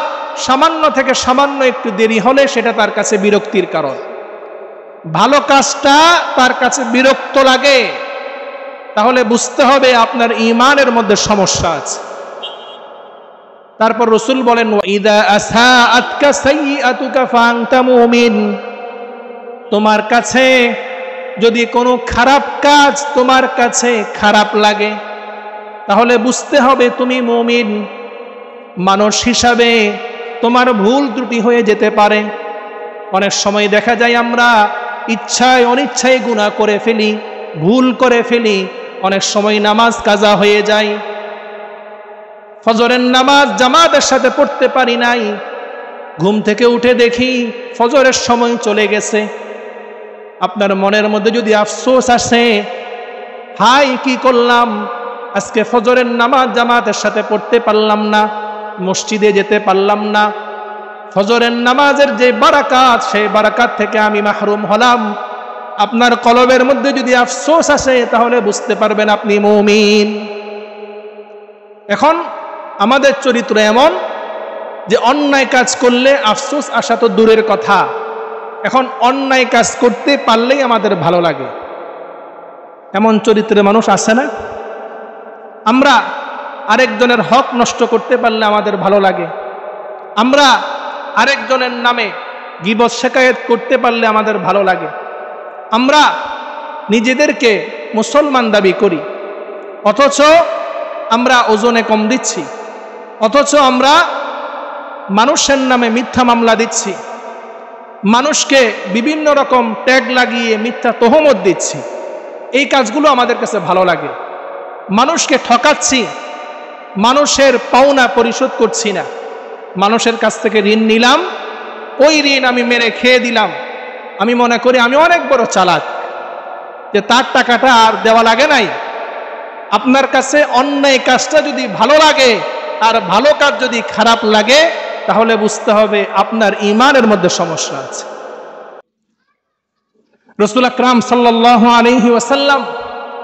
সামান্য থেকে সামান্য একটু দেরি হলে সেটা তার কাছে বিরক্তির কারণ। ভালো কাজটা তার কাছে বিরক্ত লাগে, তাহলে বুঝতে হবে আপনার ঈমানের মধ্যে সমস্যা আছে। তারপর রাসূল বলেন, ওয়াইদা আসাআতকা সাইয়্যাতুকা ফাআনতা মুমিন, তোমার কাছে যদি কোনো খারাপ কাজ তোমার কাছে খারাপ লাগে, তাহলে বুঝতে হবে তুমি মুমিন। মানুষ হিসাবে তোমার ভুল ত্রুটি হয়ে যেতে পারে। অনেক সময় দেখা যায় আমরা ইচ্ছায় অনিচ্ছায় গুনাহ করে ফেলি, ভুল করে ফেলি। অনেক সময় নামাজ কাজা হয়ে যায়, ফজরের নামাজ জামাতের সাথে পড়তে পারি নাই, ঘুম থেকে উঠে দেখি ফজরের সময় চলে গেছে। আপনার মনের মধ্যে যদি আফসোস আসে, হাই কি করলাম, আজকে ফজরের নামাজ জামাতের সাথে পড়তে পারলাম না, মসজিদে যেতে পারলাম না, ফজরের নামাজের যে বারাকাত সেই বারাকাত থেকে আমি মাহরুম হলাম। আপনার কলবের মধ্যে যদি আফসোস আসে, তাহলে বুঝতে পারবেন আপনি মুমিন। এখন আমাদের চরিত্র এমন যে অন্যায় কাজ করলে আফসোস আসা তো দূরের কথা, এখন অন্যায় কাজ করতে পারলেই আমাদের ভালো লাগে। এমন চরিত্রের মানুষ আছে না? আমরা আরেকজনের হক নষ্ট করতে পারলে আমাদের ভালো লাগে, আমরা আরেকজনের নামে গীবত শিকায়েত করতে পারলে আমাদের ভালো লাগে। আমরা নিজেদেরকে মুসলমান দাবি করি, অথচ আমরা ওজনে কম দিচ্ছি, অথচ আমরা মানুষের নামে মিথ্যা মামলা দিচ্ছি, মানুষকে বিভিন্ন রকম ট্যাগ লাগিয়ে মিথ্যা তোহমত দিচ্ছি। এই কাজগুলো আমাদের কাছে ভালো লাগে। মানুষকে ঠকাচ্ছি, মানুষের পাওনা পরিশোধ করছি না। মানুষের কাছ থেকে ঋণ নিলাম, ওই ঋণ আমি মেরে খেয়ে দিলাম। আমি মনে করি আমি অনেক বড় চালাক, যে তার টাকাটা আর দেওয়া লাগে নাই। আপনার কাছে অন্যায় কাজটা যদি ভালো লাগে আর ভালো কাজ যদি খারাপ লাগে, তাহলে বুঝতে হবে আপনার ঈমানের মধ্যে সমস্যা আছে। রাসূল আকরাম সাল্লাল্লাহু আলাইহি ওয়াসাল্লাম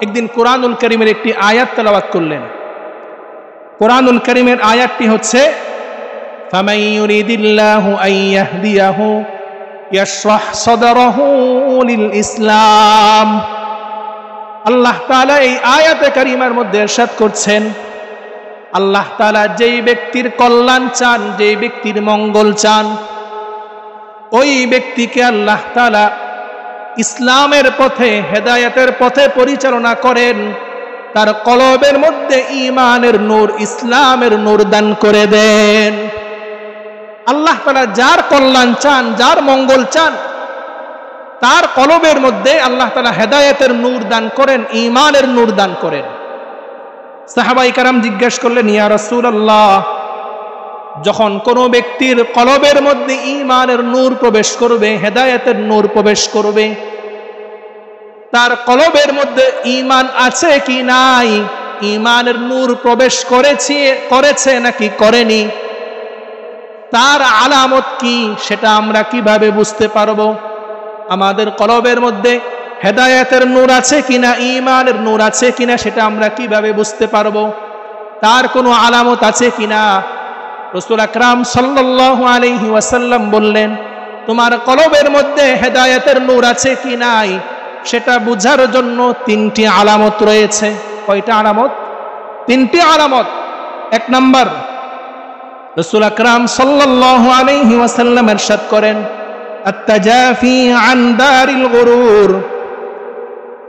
একদিন কুরআনুল কারীমের একটি আয়াত তেলাওয়াত করলেন। কুরআনুল কারীমের আয়াতটি হচ্ছে, ফামান ইউরিদিল্লাহু আন ইয়াহদিয়াহু ইয়াশরাহ সাদরাহু লিল ইসলাম। আল্লাহ তাআলা এই আয়াতে কারীমার মধ্যে ইরশাদ করছেন, আল্লাহ তাআলা যেই ব্যক্তির কল্যাণ চান, যেই ব্যক্তির মঙ্গল চান, ওই ব্যক্তিকে আল্লাহ তাআলা ইসলামের পথে, হেদায়েতের পথে পরিচালনা করেন। তার কলবের মধ্যে ঈমানের নূর, ইসলামের নূর দান করে দেন। আল্লাহ তাআলা যার কল্যাণ চান, যার মঙ্গল চান, তার কলবের মধ্যে আল্লাহ তাআলা হেদায়েতের নূর দান করেন, ঈমানের নূর দান করেন। সাহাবায়ে কেরাম জিজ্ঞেস করলেন, ইয়া রাসূলুল্লাহ, যখন কোনো ব্যক্তির কলবের মধ্যে ঈমানের নূর প্রবেশ করবে, হেদায়েতের নূর প্রবেশ করবে, তার কলবের মধ্যে ঈমান আছে কি নাই, ঈমানের নূর প্রবেশ করেছে নাকি করেনি, তার আলামত কি, সেটা আমরা কিভাবে বুঝতে পারবো? আমাদের কলবের মধ্যে হেদায়েতের নূর আছে কিনা, ঈমানের নূর আছে কিনা, সেটা আমরা কিভাবে বুঝতে পারবো? তার কোনো আলামত আছে কিনা? রাসূল আকরাম সাল্লাল্লাহু আলাইহি ওয়াসাল্লাম বললেন, তোমার কলবের মধ্যে হেদায়েতের নূর আছে কি নাই, সেটা বুঝার জন্য তিনটি আলামত রয়েছে। কয়টা আলামত? তিনটি আলামত। এক নাম্বার, রাসূল আকরাম সাল্লাল্লাহু আলাইহি ওয়াসাল্লাম ইরশাদ করেন, আত-তাজাফি আন দারিল গুরুর।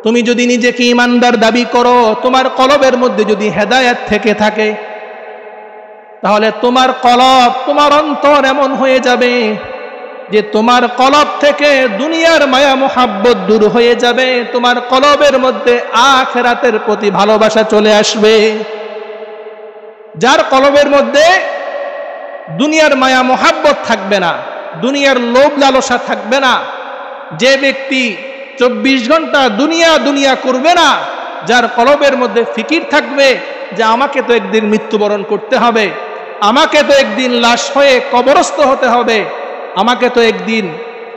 তুমি যদি নিজেকে ঈমানদার দাবি করো, তোমার কলবের মধ্যে যদি হেদায়েত থেকে থাকে, তাহলে তোমার কলব, তোমার অন্তর এমন হয়ে যাবে যে তোমার কলব থেকে দুনিয়ার মায়া মোহাব্বত দূর হয়ে যাবে, তোমার কলবের মধ্যে আখিরাতের প্রতি ভালোবাসা চলে আসবে। যার কলবের মধ্যে দুনিয়ার মায়া মোহাব্বত থাকবে না, দুনিয়ার লোভ লালসা থাকবে না, যে ব্যক্তি 24 ঘন্টা দুনিয়া দুনিয়া করবে না, যার কলবের মধ্যে ফিকির থাকবে যে আমাকে তো একদিন মৃত্যুবরণ করতে হবে, আমাকে তো একদিন লাশ হয়ে কবরস্থ হতে হবে, আমাকে তো একদিন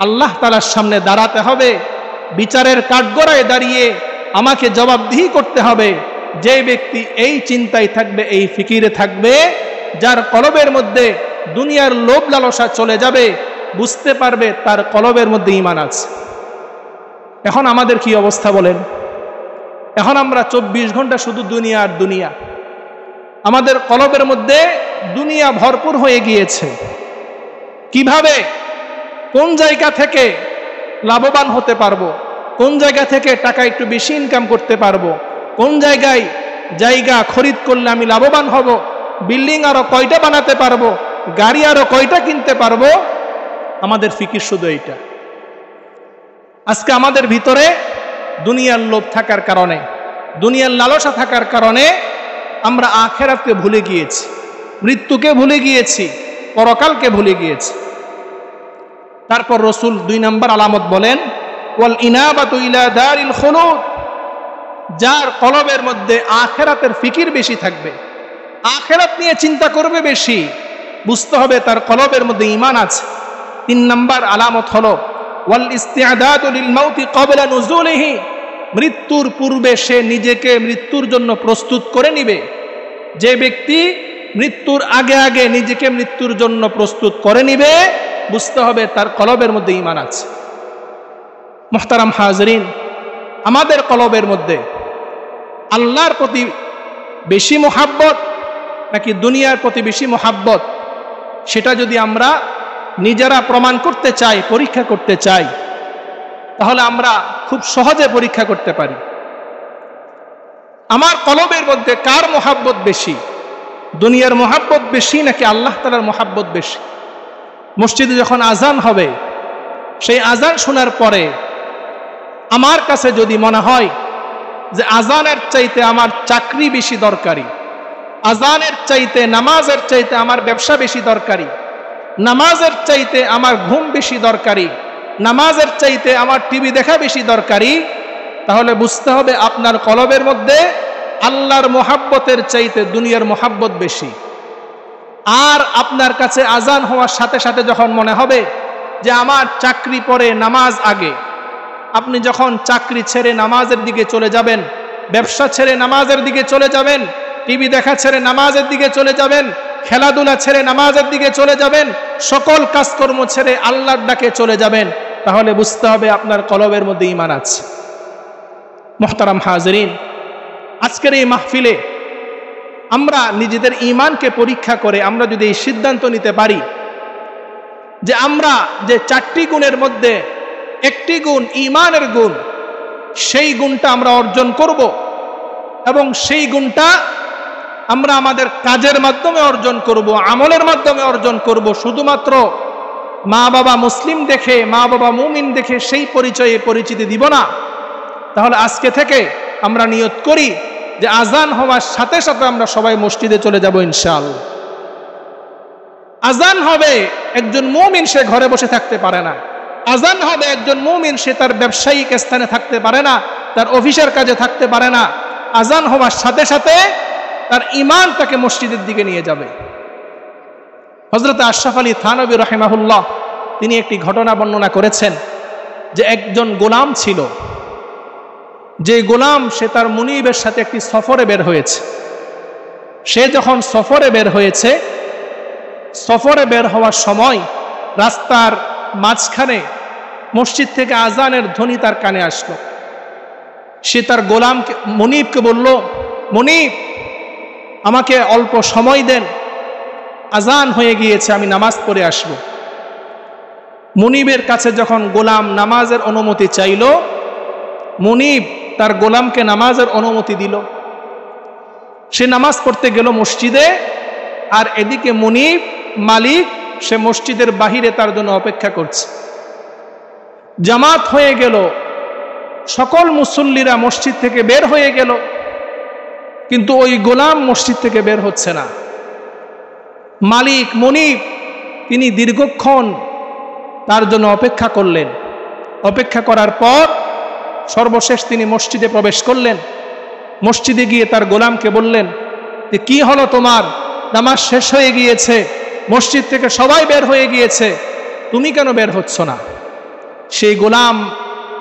আল্লাহ তাআলার সামনে দাঁড়াতে হবে, বিচারের কাঠগড়ায় দাঁড়িয়ে আমাকে জবাবদিহি করতে হবে, যে ব্যক্তি এই চিন্তায় থাকবে, এই ফিকিরে থাকবে, যার কলবের মধ্যে দুনিয়ার লোভ লালসা চলে যাবে, বুঝতে পারবে তার কলবের মধ্যে ঈমান আছে। এখন আমাদের কি অবস্থা বলেন? এখন আমরা 24 ঘন্টা শুধু দুনিয়া আর দুনিয়া, আমাদের কলবের মধ্যে দুনিয়া ভরপুর হয়ে গিয়েছে। কিভাবে, কোন জায়গা থেকে লাভবান হতে পারবো, কোন জায়গা থেকে টাকা একটু বেশি ইনকাম করতে পারবো, কোন জায়গায় জায়গা খরিদ করলে আমি লাভবান হব, বিল্ডিং আরো কয়টা বানাতে পারবো, গাড়ি আরো কয়টা কিনতে পারবো, আমাদের ফিকির শুধু এইটা। আজকে আমাদের ভিতরে দুনিয়ার লোভ থাকার কারণে, দুনিয়ার লালসা থাকার কারণে আমরা আখিরাতকে ভুলে গিয়েছি, মৃত্যুকে ভুলে গিয়েছি, পরকালকে ভুলে গিয়েছি। তারপর রাসূল 2 নম্বর আলামত বলেন, ওয়াল ইনাবাতু ইলা দারিল খুলুদ। যার কলবের মধ্যে আখিরাতের ফিকির বেশি থাকবে, আখিরাত নিয়ে চিন্তা করবে বেশি, বুঝতে হবে তার কলবের মধ্যে ঈমান আছে। 3 নম্বর আলামত হলো ওয়াল ইস্তিআদাদু লিল মাউতি ক্বাবলা নুজুলিহি। মৃত্যুর পূর্বে সে নিজেকে মৃত্যুর জন্য প্রস্তুত করে নিবে। যে ব্যক্তি মৃত্যুর আগে আগে নিজেকে মৃত্যুর জন্য প্রস্তুত করে নিবে, বুঝতে হবে তার কলবের মধ্যে ঈমান আছে। মুহতারাম হাজরিন, আমাদের কলবের মধ্যে আল্লাহর প্রতি বেশি মোহাব্বত নাকি দুনিয়ার প্রতি বেশি মোহাব্বত, সেটা যদি আমরা নিজেরা প্রমাণ করতে চাই, পরীক্ষা করতে চাই, তাহলে আমরা খুব সহজে পরীক্ষা করতে পারি। আমার কলবের মধ্যে কার মোহাব্বত বেশি, দুনিয়ার মোহাব্বত বেশি নাকি আল্লাহ তাআলার মোহাব্বত বেশি? মসজিদে যখন আজান হবে, সেই আজান শোনার পরে আমার কাছে যদি মনে হয় যে আজানের চাইতে আমার চাকরি বেশি দরকারি, আজানের চাইতে নামাজের চাইতে আমার ব্যবসা বেশি দরকারি, নামাজের চাইতে আমার ঘুম বেশি দরকারি, নামাজের চাইতে আমার টিভি দেখা বেশি দরকারি, তাহলে বুঝতে হবে আপনার কলবের মধ্যে আল্লাহর মোহাব্বতের চাইতে দুনিয়ার মোহাব্বত বেশি। আর আপনার কাছে আজান হওয়ার সাথে সাথে যখন মনে হবে যে আমার চাকরি পরে নামাজ আগে, আপনি যখন চাকরি ছেড়ে নামাজের দিকে চলে যাবেন, ব্যবসা ছেড়ে নামাজের দিকে চলে যাবেন, টিভি দেখা ছেড়ে নামাজের দিকে চলে যাবেন, খেলাধুলা ছেড়ে নামাজের দিকে চলে যাবেন, সকল কাজকর্ম ছেড়ে আল্লাহর ডাকে চলে যাবেন, তাহলে বুঝতে হবে আপনার কলবের মধ্যে ঈমান আছে। মুহতারাম হাজরিন, আজকের এই মাহফিলে আমরা নিজেদের ঈমানকে পরীক্ষা করে আমরা যদি এই সিদ্ধান্ত নিতে পারি যে আমরা যে 4টি গুণের মধ্যে একটি গুণ ঈমানের গুণ, সেই গুণটা আমরা অর্জন করব এবং সেই গুণটা আমরা আমাদের কাজের মাধ্যমে অর্জন করব, আমলের মাধ্যমে অর্জন করব। শুধুমাত্র মা বাবা মুসলিম দেখে, মা বাবা মুমিন দেখে সেই পরিচয়ে পরিচিতি দিব না। তাহলে আজকে থেকে আমরা নিয়ত করি যে আজান হওয়ার সাথে সাথে আমরা সবাই মসজিদে চলে যাব ইনশাআল্লাহ। আজান হবে, একজন মুমিন সে ঘরে বসে থাকতে পারে না। আজান হবে, একজন মুমিন সে তার ব্যবসায়িক স্থানে থাকতে পারে না, তার অফিসের কাজে থাকতে পারে না। আজান হওয়ার সাথে সাথে তার ঈমান তাকে মসজিদের দিকে নিয়ে যাবে। হযরত আশরাফ আলী থানভী রাহিমাহুল্লাহ তিনি একটি ঘটনা বর্ণনা করেছেন যে একজন গোলাম ছিল, যে গোলাম সে তার মুনিবের সাথে একটি সফরে বের হয়েছে। সে যখন সফরে বের হয়েছে, সফরে বের হওয়ার সময় রাস্তার মাঝখানে মসজিদ থেকে আজানের ধ্বনি তার কানে আসলো। সে তার গোলামকে মুনিবকে বলল, মুনিব আমাকে অল্প সময় দেন, আজান হয়ে গিয়েছে, আমি নামাজ পড়ে আসব। মুনিবের কাছে যখন গোলাম নামাজের অনুমতি চাইল, মুনিব তার গোলামকে নামাজের অনুমতি দিল। সে নামাজ পড়তে গেল মসজিদে, আর এদিকে মুনিব মালিক সে মসজিদের বাহিরে তার জন্য অপেক্ষা করছে। জামাত হয়ে গেল, সকল মুসল্লিরা মসজিদ থেকে বের হয়ে গেল, কিন্তু ওই গোলাম মসজিদ থেকে বের হচ্ছে না। মালিক মুনিব তিনি দীর্ঘক্ষণ তার জন্য অপেক্ষা করলেন। অপেক্ষা করার পর সর্বশেষ তিনি মসজিদে প্রবেশ করলেন। মসজিদে গিয়ে তার গোলামকে বললেন যে কি হলো তোমার, নামাজ শেষ হয়ে গিয়েছে, মসজিদ থেকে সবাই বের হয়ে গিয়েছে, তুমি কেন বের হচ্ছ না? সেই গোলাম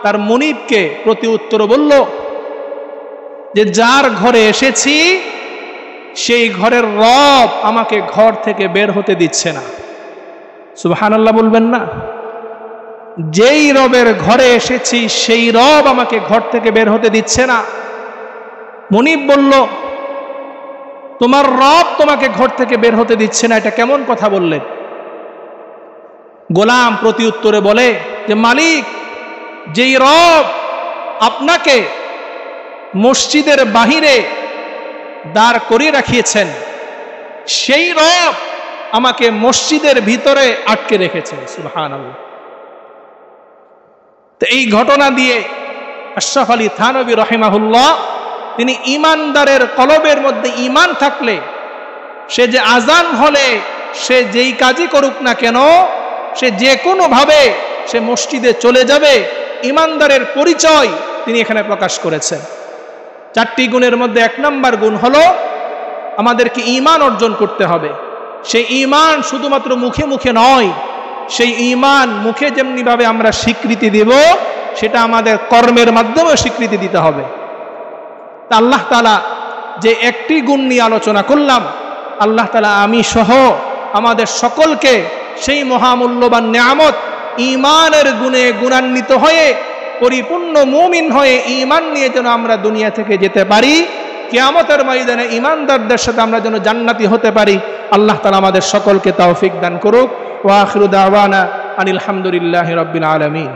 তার মুনিবকে প্রতি উত্তর বলল যে যার ঘরে এসেছি সেই ঘরের রব আমাকে ঘর থেকে বের হতে দিচ্ছে না। সুবহানাল্লাহ বলবেন না? যেই রবের ঘরে এসেছি সেই রব আমাকে ঘর থেকে বের হতে দিচ্ছে না। মুনিব বলল, তোমার রব তোমাকে ঘর থেকে বের হতে দিচ্ছে না, এটা কেমন কথা বললেন? গোলাম প্রতি উত্তরে বলে যে মালিক, যেই রব আপনাকে মসজিদের বাহিরে দাঁড় করিয়ে রাখিয়েছেন সেই রব আমাকে মসজিদের ভিতরে আটকে রেখেছেন। সুবহানাল্লাহ। তো এই ঘটনা দিয়ে আশরাফ আলী থানভী রাহিমাহুল্লাহ তিনি ঈমানদারের কলবের মধ্যে ঈমান থাকলে সে যে আজান হলে সে যেই কাজই করুক না কেন, সে যে কোনো ভাবে সে মসজিদে চলে যাবে, ঈমানদারের পরিচয় তিনি এখানে প্রকাশ করেছেন। 4টি গুণের মধ্যে 1 নম্বর গুণ হলো আমাদেরকে ঈমান অর্জন করতে হবে। সেই ঈমান শুধুমাত্র মুখে মুখে নয়, সেই ঈমান মুখে যেমনি ভাবে আমরা স্বীকৃতি দেব সেটা আমাদের কর্মের মাধ্যমে স্বীকৃতি দিতে হবে। তা আল্লাহ তাআলা যে একটি গুণ নিয়ে আলোচনা করলাম, আল্লাহ তাআলা আমি সহ আমাদের সকলকে সেই মহামূল্যবান নিয়ামত ঈমানের গুণে গুণান্বিত হয়ে পরিপূর্ণ মুমিন হয়ে ঈমান নিয়ে যেন আমরা দুনিয়া থেকে যেতে পারি, কিয়ামতের ময়দানে ঈমানদারদের সাথে আমরা যেন জান্নাতি হতে পারি। আল্লাহ তাআলা আমাদের সকলকে তৌফিক দান করুক। ওয়া আখিরু দাওয়ানা আনিল হামদুলিল্লাহি রাব্বিল আলামিন।